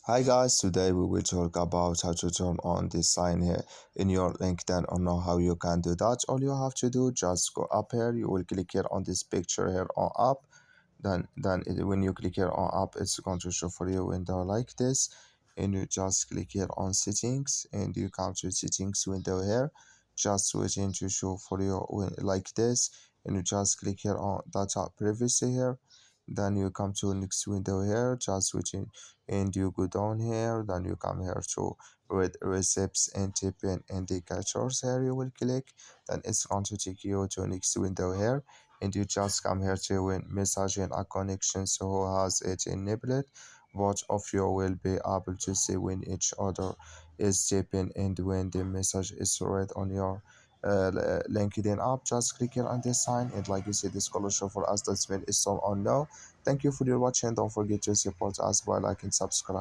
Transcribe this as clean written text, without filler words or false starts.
Hi guys, today we will talk about how to turn on this sign here in your LinkedIn or know how you can do that. All you have to do, just go up here, you will click here on this picture here on app. When you click here on app, it's going to show for you window like this, and you just click here on settings and you come to settings window here, just switching to show for you like this, and you just click here on data privacy here. Then you come to next window here, just switching, and you go down here. Then you come here to read receipts and tipping indicators here, you will click. Then it's going to take you to next window here, and you just come here to when messaging a connection, so who has it enabled. Both of you will be able to see when each other is tipping and when the message is read on your LinkedIn app. Just click here on this sign, and like you see, this color show for us that's been is so on now. Thank you for your watching. Don't forget to support us by liking, subscribe.